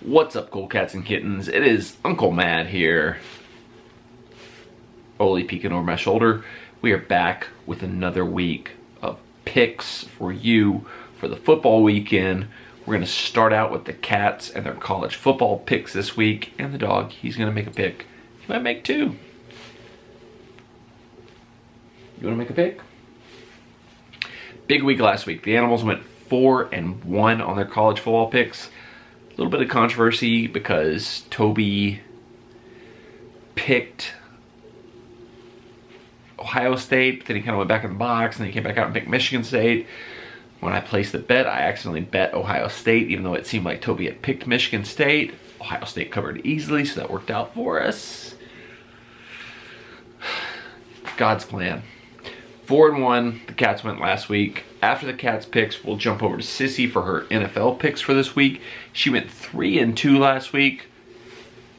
What's up, cool cats and kittens? It is Uncle Matt here. Oli peeking over my shoulder. We are back with another week of picks for you for the football weekend. We're going to start out with the cats and their college football picks this week. And the dog, he's going to make a pick. He might make two. You want to make a pick? Big week last week. The Animals went 4-1 on their college football picks. A little bit of controversy because Toby picked Ohio State, but then he kind of went back in the box, and then he came back out and picked Michigan State. When I placed the bet, I accidentally bet Ohio State, even though it seemed like Toby had picked Michigan State. Ohio State covered easily, so that worked out for us. God's plan. 4-1, the Cats went last week. After the Cats picks, we'll jump over to Sissy for her NFL picks for this week. She went 3-2 last week.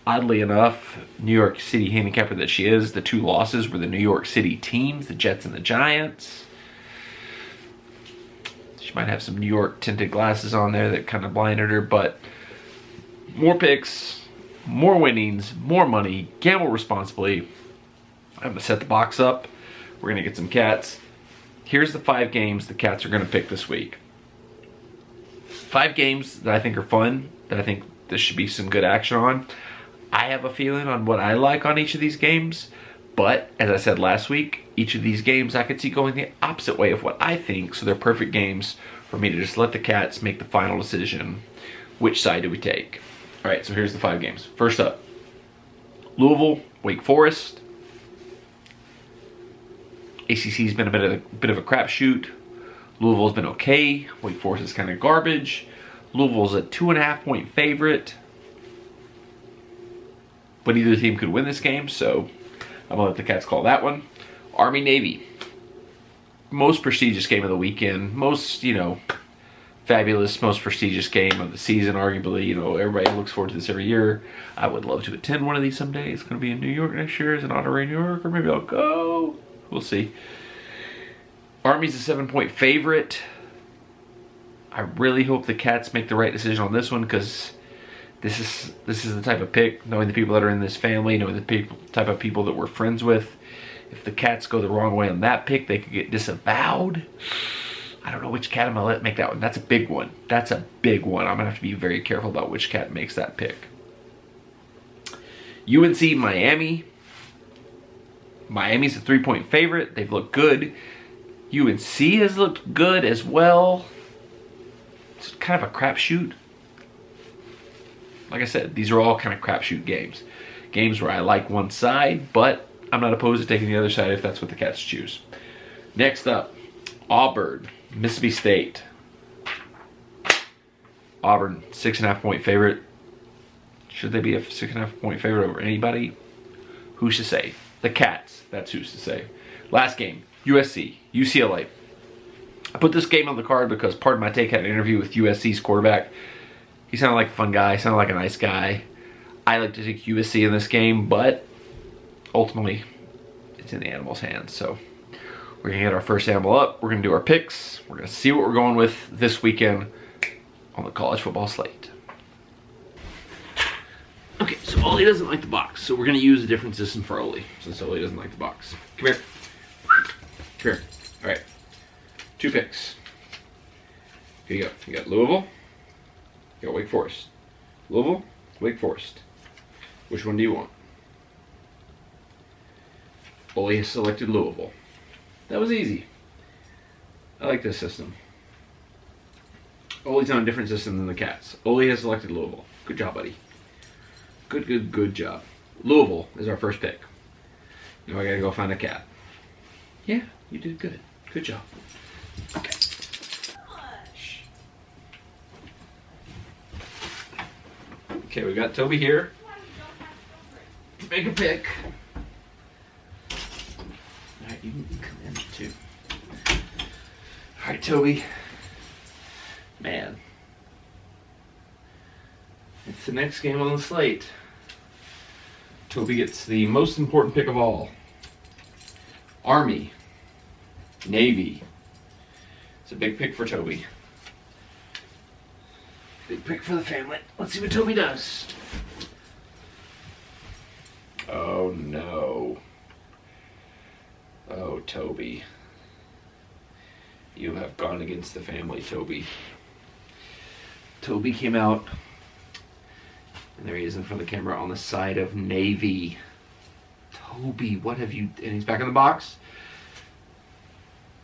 Oddly enough, New York City handicapper that she is, the two losses were the New York City teams, the Jets and the Giants. She might have some New York tinted glasses on there that kind of blinded her, but more picks, more winnings, more money. Gamble responsibly. I'm going to set the box up. We're going to get some cats. Here's the 5 games the Cats are going to pick this week. 5 games that I think are fun, that I think there should be some good action on. I have a feeling on what I like on each of these games, but as I said last week, each of these games I could see going the opposite way of what I think, so they're perfect games for me to just let the Cats make the final decision. Which side do we take? All right, so here's the 5 games. First up, Louisville, Wake Forest. ACC's been a bit of a crapshoot. Louisville's been okay. Wake Forest is kind of garbage. Louisville's a 2.5-point favorite. But either team could win this game, so I'm gonna let the Cats call that one. Army Navy. Most prestigious game of the weekend. Most, fabulous, most prestigious game of the season, arguably. Everybody looks forward to this every year. I would love to attend one of these someday. It's gonna be in New York next year. It's an honorary New York, or maybe I'll go. We'll see. Army's a 7-point favorite. I really hope the Cats make the right decision on this one, because this is the type of pick, knowing the people that are in this family, knowing the type of people that we're friends with. If the Cats go the wrong way on that pick, they could get disavowed. I don't know which cat I'm going to let make that one. That's a big one. That's a big one. I'm going to have to be very careful about which cat makes that pick. UNC Miami. Miami's a 3-point favorite. They've looked good. UNC has looked good as well. It's kind of a crapshoot. Like I said, these are all kind of crapshoot games. Games where I like one side, but I'm not opposed to taking the other side if that's what the Cats choose. Next up, Auburn, Mississippi State. Auburn, 6.5-point favorite. Should they be a 6.5-point favorite over anybody? Who's to say? The Cats, that's who's to say. Last game, USC, UCLA. I put this game on the card because Pardon My Take had an interview with USC's quarterback. He sounded like a fun guy, sounded like a nice guy. I like to take USC in this game, but ultimately, it's in the Animals' hands. So we're going to get our first animal up. We're going to do our picks. We're going to see what we're going with this weekend on the college football slate. Okay, so Oli doesn't like the box, so we're going to use a different system for Oli, since Oli doesn't like the box. Come here. Come here. All right. 2 picks. Here you go. You got Louisville. You got Wake Forest. Louisville, Wake Forest. Which one do you want? Oli has selected Louisville. That was easy. I like this system. Oli's on a different system than the Cats. Oli has selected Louisville. Good job, buddy. Good job. Louisville is our first pick. Now I gotta go find a cat. Yeah, you did good. Good job. Okay. Okay, we got Toby here. Make a pick. Alright, you can come in too. Alright, Toby. Man. It's the next game on the slate. Toby gets the most important pick of all. Army. Navy. It's a big pick for Toby. Big pick for the family. Let's see what Toby does. Oh no. Oh, Toby. You have gone against the family, Toby. Toby came out, and there he is in front of the camera on the side of Navy. Toby, what have you... And he's back in the box.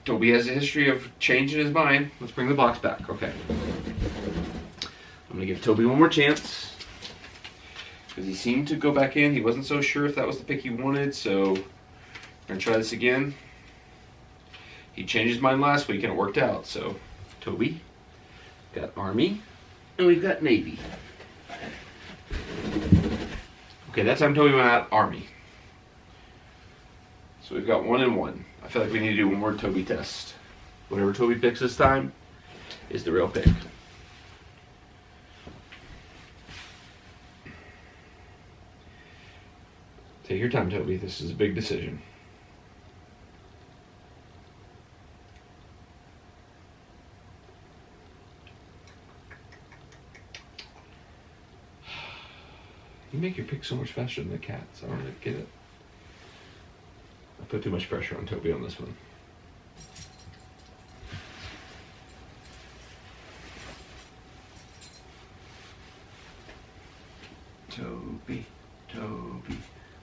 Toby has a history of changing his mind. Let's bring the box back. Okay. I'm going to give Toby one more chance. Because he seemed to go back in. He wasn't so sure if that was the pick he wanted, so we're going to try this again. He changed his mind last week and it worked out. So, Toby, got Army, and we've got Navy. Okay, that time Toby went out Army. So we've got 1 and 1. I feel like we need to do one more Toby test. Whatever Toby picks this time is the real pick. Take your time, Toby. This is a big decision. You make your pick so much faster than the cats. I don't really get it. I put too much pressure on Toby on this one. Toby, Toby,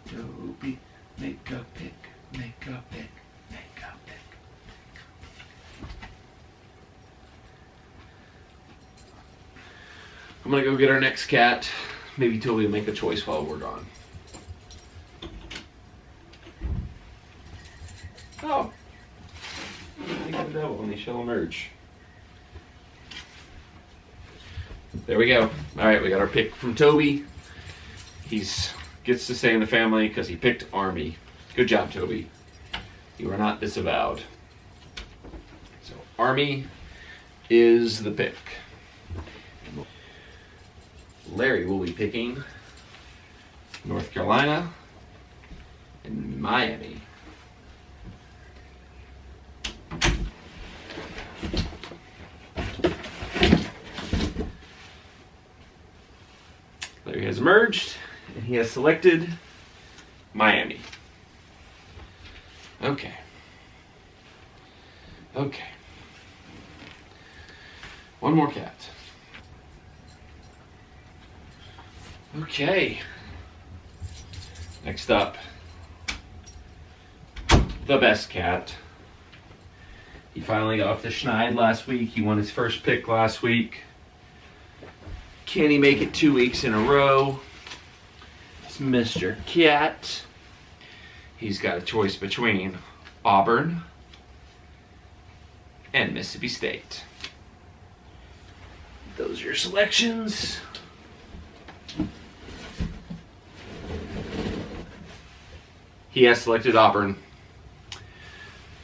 Toby, make a pick, make a pick, make a pick. I'm gonna go get our next cat. Maybe Toby will make a choice while we're gone. Oh. Think of the devil and he shall emerge. There we go. Alright, we got our pick from Toby. He's gets to stay in the family because he picked Army. Good job, Toby. You are not disavowed. So, Army is the pick. Larry will be picking North Carolina and Miami. Larry has emerged and he has selected Miami. Okay. Okay. One more cat. Okay. Next up, the best cat. He finally got off the schneid last week. He won his first pick last week. Can he make it 2 weeks in a row? It's Mr. Cat. He's got a choice between Auburn and Mississippi State. Those are your selections. He has selected Auburn.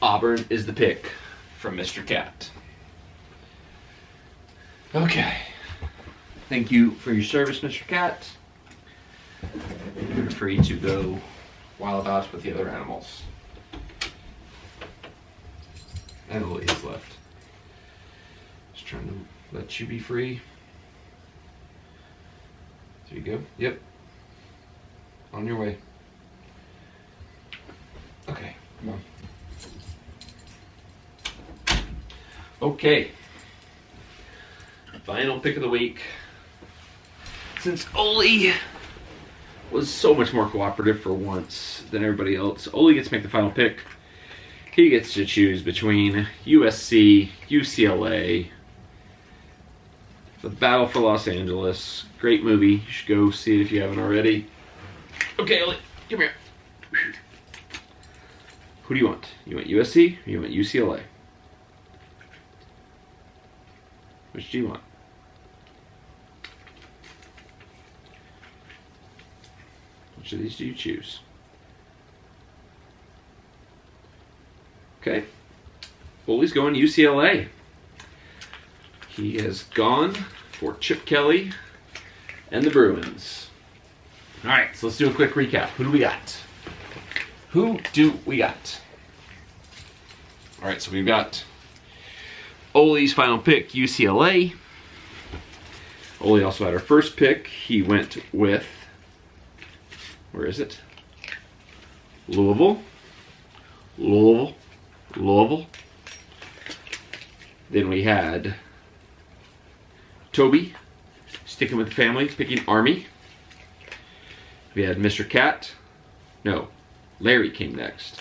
Auburn is the pick from Mr. Cat. Okay. Thank you for your service, Mr. Cat. You're free to go wild about with the other animals. And Lily is left. Just trying to let you be free. There you go. Yep. On your way. Okay, come on. Okay. Final pick of the week. Since Oli was so much more cooperative for once than everybody else, Oli gets to make the final pick. He gets to choose between USC, UCLA, The Battle for Los Angeles. Great movie. You should go see it if you haven't already. Okay, Oli, come here. Who do you want? You want USC or you want UCLA? Which do you want? Which of these do you choose? Okay. Oli's going UCLA. He has gone for Chip Kelly and the Bruins. All right, so let's do a quick recap. Who do we got? Who do we got? All right, so we've got Oli's final pick, UCLA. Ole also had our first pick. He went with, where is it? Louisville. Then we had Toby, sticking with the family, picking Army. We had Mr. Cat. No, Larry came next.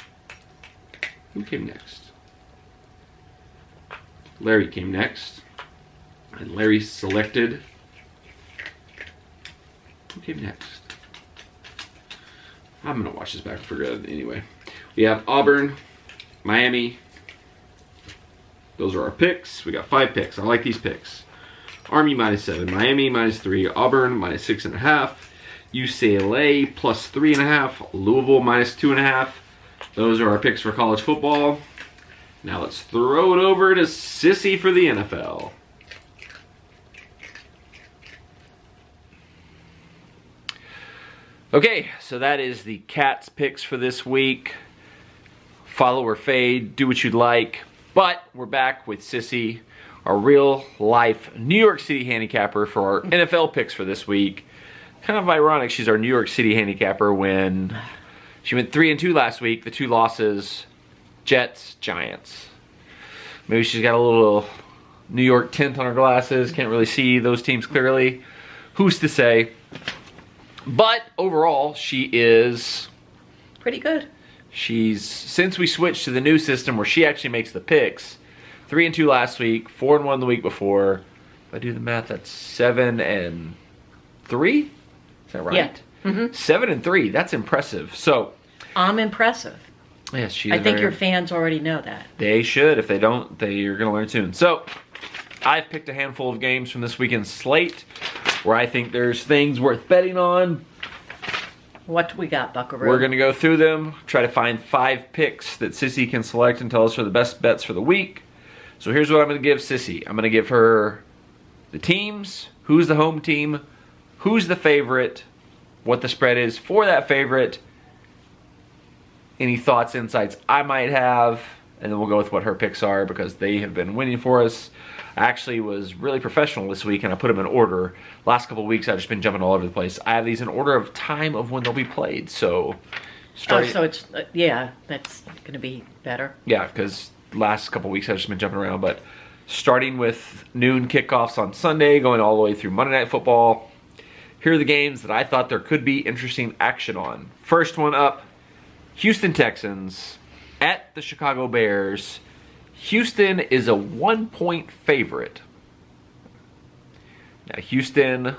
Who came next? Larry came next. And Larry selected. Who came next? I'm going to watch this back and figure it out anyway. We have Auburn, Miami. Those are our picks. We got 5 picks. I like these picks. Army -7, Miami -3, Auburn -6.5, UCLA +3.5, Louisville -2.5. Those are our picks for college football. Now let's throw it over to Sissy for the NFL. Okay, so that is the Cats picks for this week. Follow or fade, do what you'd like. But we're back with Sissy, our real life New York City handicapper for our NFL picks for this week. Kind of ironic she's our New York City handicapper when she went 3-2 last week. The 2 losses, Jets, Giants. Maybe she's got a little New York tint on her glasses. Can't really see those teams clearly. Who's to say? But overall, she is pretty good. She's, since we switched to the new system where she actually makes the picks, 3-2 last week, 4-1 the week before. If I do the math, that's 7-3. Is that right? Yeah. Mm-hmm. 7-3. That's impressive. So I'm impressive. Yes, she. I think your fans already know that. They should. If they don't, they're going to learn soon. So I've picked a handful of games from this weekend's slate where I think there's things worth betting on. What do we got, Buckaroo? We're going to go through them, try to find 5 picks that Sissy can select and tell us are the best bets for the week. So here's what I'm going to give Sissy. I'm going to give her the teams, who's the home team, who's the favorite, what the spread is for that favorite, any thoughts, insights I might have, and then we'll go with what her picks are because they have been winning for us. I actually was really professional this week and I put them in order. Last couple of weeks I've just been jumping all over the place. I have these in order of time of when they'll be played. So, so it's yeah, that's going to be better. Yeah, because last couple of weeks I've just been jumping around. But starting with noon kickoffs on Sunday, going all the way through Monday Night Football. Here are the games that I thought there could be interesting action on. First one up, Houston Texans at the Chicago Bears. Houston is a 1-point favorite. Now, Houston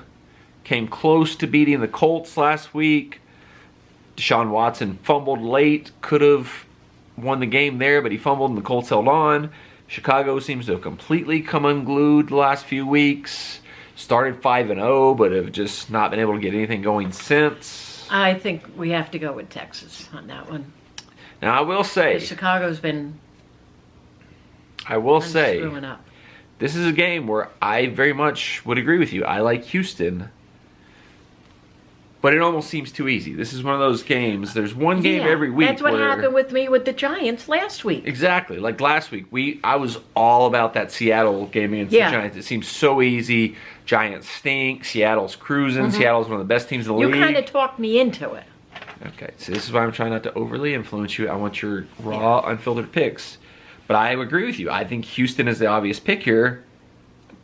came close to beating the Colts last week. Deshaun Watson fumbled late. Could have won the game there, but he fumbled and the Colts held on. Chicago seems to have completely come unglued the last few weeks. Started 5-0, but have just not been able to get anything going since. I think we have to go with Texas on that one. Now, I will say, Chicago's been... screwing up. This is a game where I very much would agree with you. I like Houston, but it almost seems too easy. This is one of those games. There's one game every week. That's what happened with me with the Giants last week. Exactly. Like last week, I was all about that Seattle game against the Giants. It seems so easy. Giants stink. Seattle's cruising. Seattle's one of the best teams in the league. You kind of talked me into it. Okay, so this is why I'm trying not to overly influence you. I want your raw, unfiltered picks. But I agree with you. I think Houston is the obvious pick here.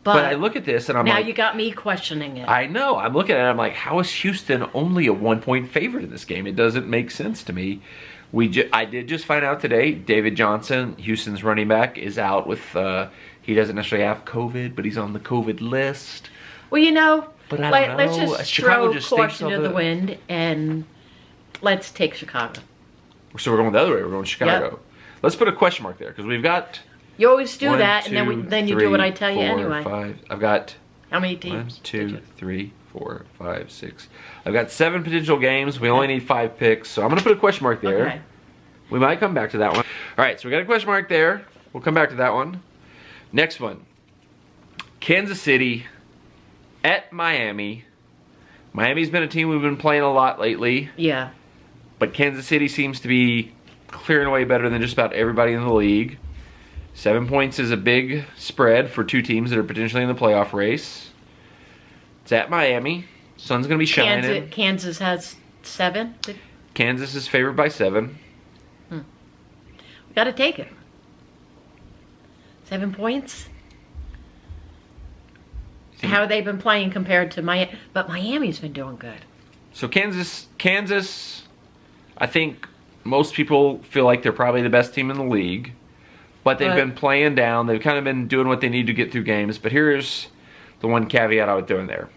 But I look at this and I'm now like... Now you got me questioning it. I know. I'm looking at it and I'm like, how is Houston only a 1-point favorite in this game? It doesn't make sense to me. I did just find out today, David Johnson, Houston's running back, is out with... he doesn't necessarily have COVID, but he's on the COVID list. Well, you know, but I don't know. Let's just Chicago throw caution to the wind and let's take Chicago. So we're going the other way. We're going Chicago. Yep. Let's put a question mark there because we've got... You always do 1, that, 2, and then you 3, do what I tell 4, you anyway. 5. I've got... How many teams? 1, 2, 3, 4, 5, 6. I've got 7 potential games. We only need 5 picks, so I'm going to put a question mark there. Okay. We might come back to that one. All right, so we got a question mark there. We'll come back to that one. Next one. Kansas City at Miami. Miami's been a team we've been playing a lot lately. Yeah. But Kansas City seems to be clearing away better than just about everybody in the league. 7 points is a big spread for 2 teams that are potentially in the playoff race. It's at Miami. Sun's going to be shining. Kansas has 7. Kansas is favored by 7. We got to take it. 7 points. How they've been playing compared to Miami, but Miami's been doing good. So Kansas, I think most people feel like they're probably the best team in the league, but they've been playing down. They've kind of been doing what they need to get through games. But here's the one caveat I would throw in there.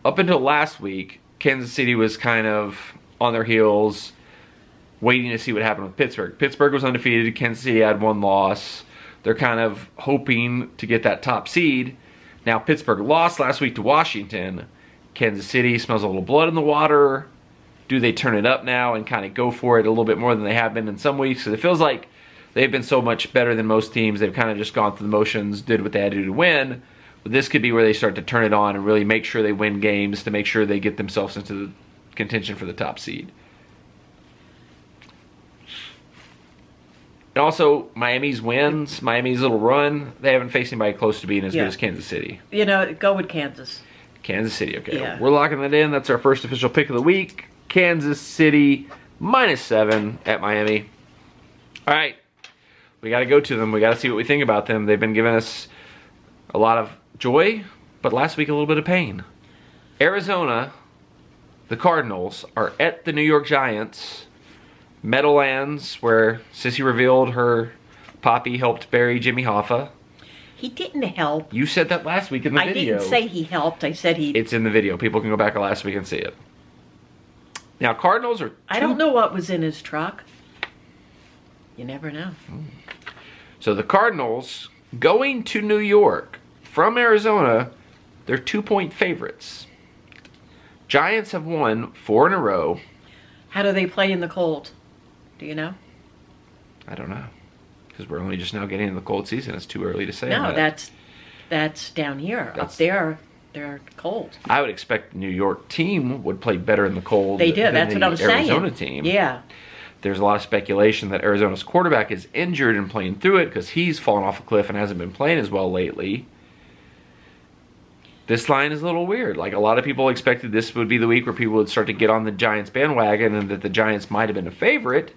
Up until last week, Kansas City was kind of on their heels, waiting to see what happened with Pittsburgh. Pittsburgh was undefeated. Kansas City had 1 loss. They're kind of hoping to get that top seed. Now, Pittsburgh lost last week to Washington. Kansas City smells a little blood in the water. Do they turn it up now and kind of go for it a little bit more than they have been in some weeks? Because it feels like they've been so much better than most teams. They've kind of just gone through the motions, did what they had to do to win. But this could be where they start to turn it on and really make sure they win games to make sure they get themselves into the contention for the top seed. And also, Miami's wins, Miami's little run, they haven't faced anybody close to being as good as Kansas City. Go with Kansas. Kansas City, okay. Yeah. We're locking that in. That's our first official pick of the week. Kansas City -7 at Miami. All right. We got to go to them. We got to see what we think about them. They've been giving us a lot of joy, but last week a little bit of pain. Arizona, the Cardinals, are at the New York Giants. Meadowlands, where Sissy revealed her poppy helped bury Jimmy Hoffa. He didn't help. You said that last week in the video. I didn't say he helped. I said he... It's in the video. People can go back last week and see it. Now, Cardinals are... I don't know what was in his truck. You never know. So the Cardinals, going to New York from Arizona, they're 2-point favorites. Giants have won 4 in a row. How do they play in the cold? Do you know? I don't know. Because we're only just now getting in the cold season. It's too early to say. No, that's down here. Up there, they're cold. I would expect the New York team would play better in the cold. They do. That's what I'm saying. Arizona team. Yeah. There's a lot of speculation that Arizona's quarterback is injured and playing through it because he's fallen off a cliff and hasn't been playing as well lately. This line is a little weird. Like, a lot of people expected this would be the week where people would start to get on the Giants bandwagon and that the Giants might have been a favorite.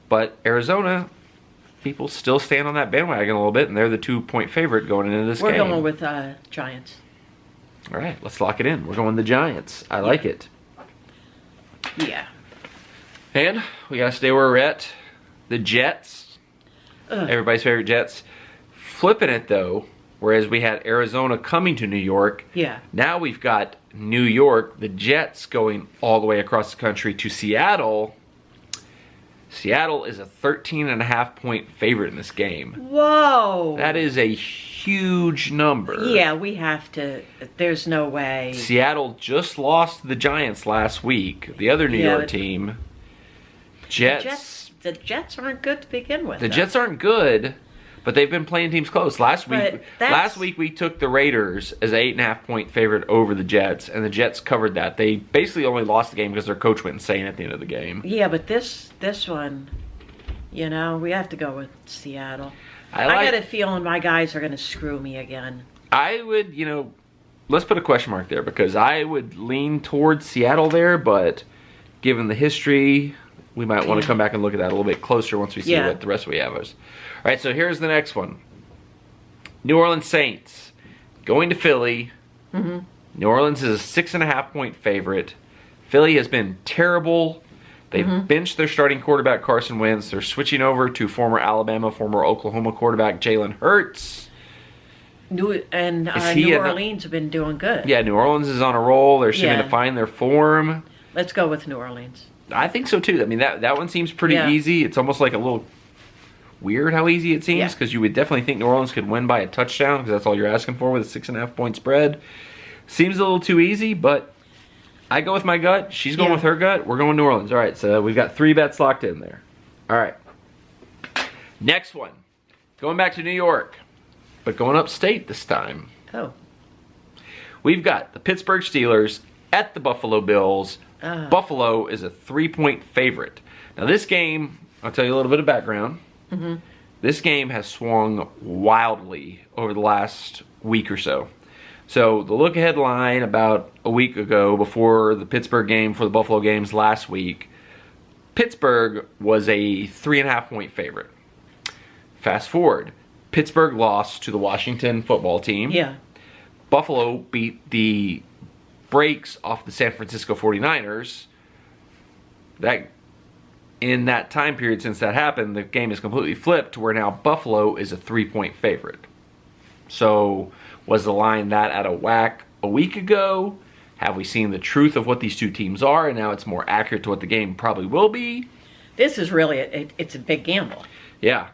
But Arizona, people still stand on that bandwagon a little bit, and they're the 2-point favorite going into this game. We're going with Giants. All right, let's lock it in. We're going the Giants. I like it. Yeah. And we got to stay where we're at. The Jets. Everybody's favorite Jets. Flipping it, though. Whereas we had Arizona coming to New York. Yeah. Now we've got New York, the Jets, going all the way across the country to Seattle. Seattle is a 13.5-point favorite in this game. Whoa. That is a huge number. Yeah, we have to. There's no way. Seattle just lost to the Giants last week, the other New York team. The Jets aren't good to begin with. The Jets aren't good. But they've been playing teams close. Last week we took the Raiders as an 8.5-point favorite over the Jets, and the Jets covered that. They basically only lost the game because their coach went insane at the end of the game. Yeah, but this one, we have to go with Seattle. I got a feeling my guys are going to screw me again. I would, let's put a question mark there because I would lean towards Seattle there, but given the history, we might want to come back and look at that a little bit closer once we see what the rest we have is. All right, so here's the next one. New Orleans Saints going to Philly. Mm-hmm. New Orleans is a 6.5-point favorite. Philly has been terrible. They've benched their starting quarterback, Carson Wentz. They're switching over to former Alabama, former Oklahoma quarterback, Jalen Hurts. New Orleans have been doing good. Yeah, New Orleans is on a roll. They're seeming to find their form. Let's go with New Orleans. I think so, too. I mean, that one seems pretty easy. It's almost like a little weird how easy it seems because you would definitely think New Orleans could win by a touchdown because that's all you're asking for with a 6.5-point spread. Seems a little too easy, but I go with my gut. She's going with her gut. We're going New Orleans. All right, so we've got 3 bets locked in there. All right. Next one. Going back to New York, but going upstate this time. Oh. We've got the Pittsburgh Steelers at the Buffalo Bills. Buffalo is a 3-point favorite. Now this game, I'll tell you a little bit of background. Mm-hmm. This game has swung wildly over the last week or so. So the look-ahead line about a week ago, before the Pittsburgh game, for the Buffalo games last week, Pittsburgh was a 3.5-point favorite. Fast forward, Pittsburgh lost to the Washington football team. Yeah. Buffalo beat the brakes off the San Francisco 49ers. In that time period since that happened, the game is completely flipped to where now Buffalo is a 3-point favorite. So was the line that out of whack a week ago? Have we seen the truth of what these two teams are, and now it's more accurate to what the game probably will be? This is really, it's a big gamble. Yeah.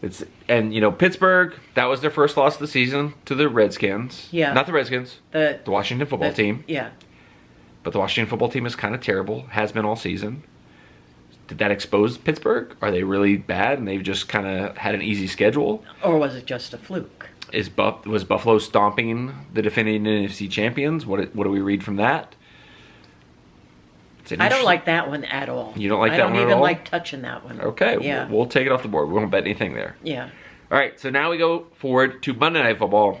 Pittsburgh, that was their first loss of the season to the Redskins. Yeah. Not the Redskins, the Washington football team. Yeah. But the Washington football team is kind of terrible, has been all season. Did that expose Pittsburgh? Are they really bad and they've just kind of had an easy schedule? Or was it just a fluke? Was Buffalo stomping the defending NFC champions? What do we read from that? I don't like that one at all. You don't like that one at all? I don't even like touching that one. Okay, yeah. We'll take it off the board. We won't bet anything there. Yeah. All right, so now we go forward to Monday Night Football.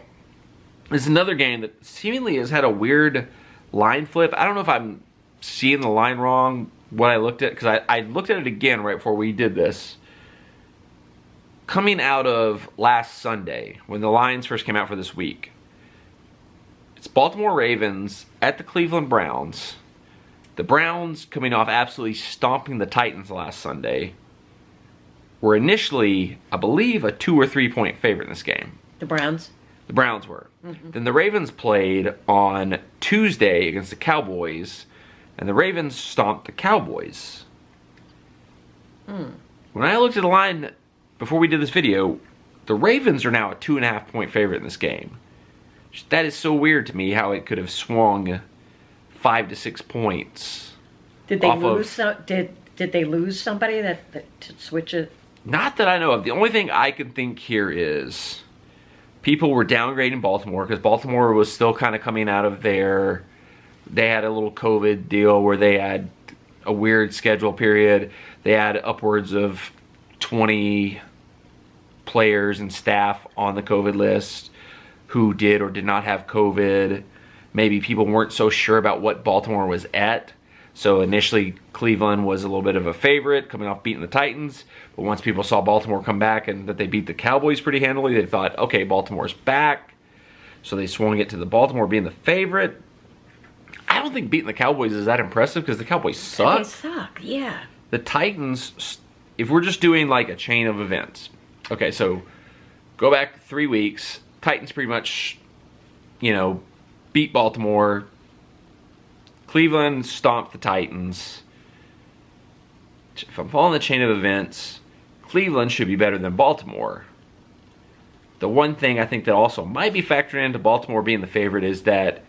This is another game that seemingly has had a weird line flip. I don't know if I'm seeing the line wrong, what I looked at, because I looked at it again right before we did this. Coming out of last Sunday, when the lines first came out for this week, it's Baltimore Ravens at the Cleveland Browns. The Browns, coming off absolutely stomping the Titans last Sunday, were initially, I believe, a 2 or 3 point favorite in this game. The Browns? The Browns were. Mm-hmm. Then the Ravens played on Tuesday against the Cowboys, and the Ravens stomped the Cowboys. When I looked at the line before we did this video, the Ravens are now a 2.5 point favorite in this game. That is so weird to me, how it could have swung 5 to 6 points. Did they lose? Did they lose somebody that to switch it? Not that I know of. The only thing I can think here is people were downgrading Baltimore because Baltimore was still kind of coming out of their. They had a little COVID deal where they had a weird schedule period. They had upwards of 20 players and staff on the COVID list who did or did not have COVID. Maybe people weren't so sure about what Baltimore was at. So initially, Cleveland was a little bit of a favorite, coming off beating the Titans. But once people saw Baltimore come back and that they beat the Cowboys pretty handily, they thought, okay, Baltimore's back. So they swung it to the Baltimore being the favorite. I don't think beating the Cowboys is that impressive because the Cowboys suck. They suck, yeah. The Titans, if we're just doing like a chain of events. Okay, so go back 3 weeks. Titans pretty much, beat Baltimore. Cleveland stomped the Titans. If I'm following the chain of events, Cleveland should be better than Baltimore. The one thing I think that also might be factored into Baltimore being the favorite is that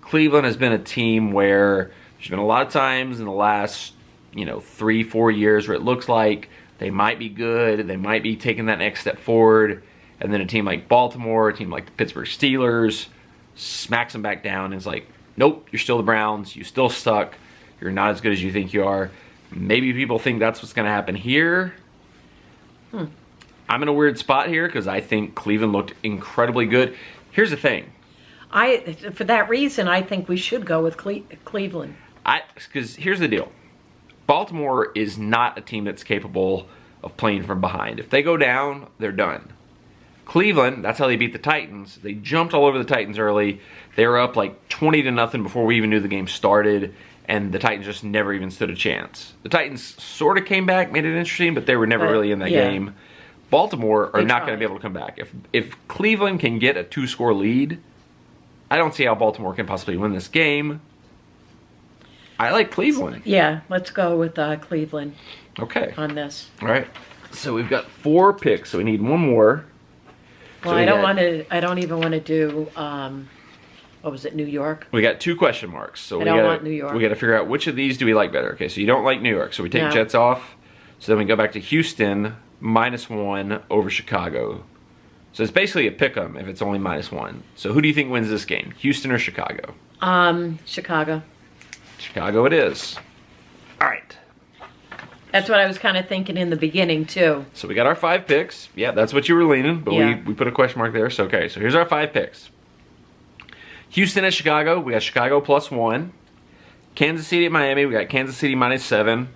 Cleveland has been a team where there's been a lot of times in the last, 3-4 years where it looks like they might be good, they might be taking that next step forward, and then a team like Baltimore, a team like the Pittsburgh Steelers, smacks them back down and is like, nope, you're still the Browns, you still suck, you're not as good as you think you are. Maybe people think that's what's going to happen here. I'm in a weird spot here because I think Cleveland looked incredibly good. Here's the thing. For that reason, I think we should go with Cleveland. Because here's the deal. Baltimore is not a team that's capable of playing from behind. If they go down, they're done. Cleveland, that's how they beat the Titans. They jumped all over the Titans early. They were up like 20-0 before we even knew the game started, and the Titans just never even stood a chance. The Titans sort of came back, made it interesting, but they were never really in that game. Baltimore are not going to be able to come back. If Cleveland can get a 2-score lead, I don't see how Baltimore can possibly win this game. I like Cleveland. Yeah, let's go with Cleveland. Okay. On this. All right. So we've got 4 picks, so we need one more. Well, I don't even want to do. What was it? New York. We got 2 question marks, so I don't want New York. We got to figure out which of these do we like better. Okay, so you don't like New York, so we take Jets off. So then we go back to Houston -1 over Chicago. So it's basically a pick 'em if it's only -1. So who do you think wins this game, Houston or Chicago? Chicago. Chicago it is. All right. That's what I was kind of thinking in the beginning, too. So we got our 5 picks. Yeah, that's what you were leaning, but yeah. we put a question mark there. So, okay, so here's our 5 picks. Houston at Chicago, we got Chicago +1. Kansas City at Miami, we got Kansas City -7.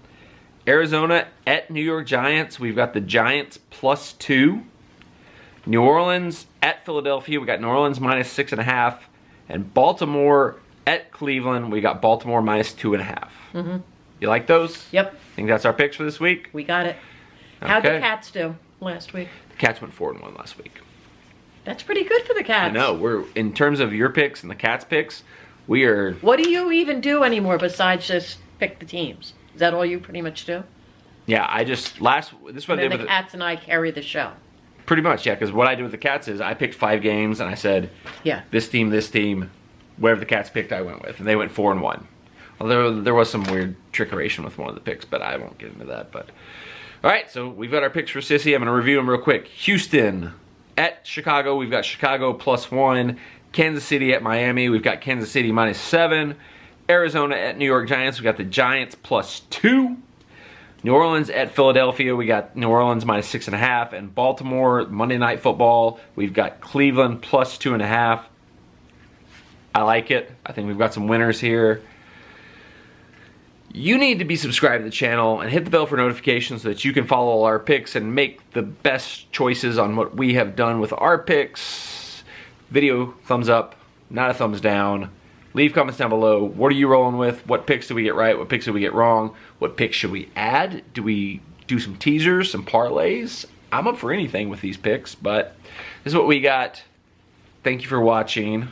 Arizona at New York Giants, we've got the Giants +2. New Orleans at Philadelphia, we got New Orleans -6.5. And Baltimore at Cleveland, we got Baltimore -2.5. Mm-hmm. You like those? Yep. Think that's our picks for this week? We got it. How'd the Cats do last week? The Cats went 4-1 last week. That's pretty good for the Cats. I know. We're in terms of your picks and the Cats picks, we are. What do you even do anymore besides just pick the teams? Is that all you pretty much do? Yeah, I just this is what I did with the Cats and I carry the show. Pretty much, yeah. Because what I did with the Cats is I picked 5 games and I said, yeah, this team, whatever the Cats picked, I went with, and they went 4-1. Although there was some weird trickeration with one of the picks, but I won't get into that. But all right, so we've got our picks for Sissy. I'm going to review them real quick. Houston at Chicago, we've got Chicago +1. Kansas City at Miami, we've got Kansas City -7. Arizona at New York Giants, we've got the Giants +2. New Orleans at Philadelphia, we got New Orleans -6.5. And Baltimore, Monday Night Football, we've got Cleveland +2.5. I like it. I think we've got some winners here. You need to be subscribed to the channel and hit the bell for notifications so that you can follow all our picks and make the best choices on what we have done with our picks. Video, thumbs up, not a thumbs down. Leave comments down below. What are you rolling with? What picks do we get right? What picks do we get wrong? What picks should we add? Do we do some teasers, some parlays? I'm up for anything with these picks, but this is what we got. Thank you for watching.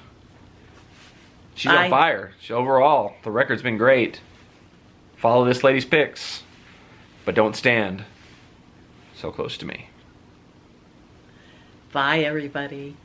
She's on fire. Overall, the record's been great. Follow this lady's picks, but don't stand so close to me. Bye, everybody.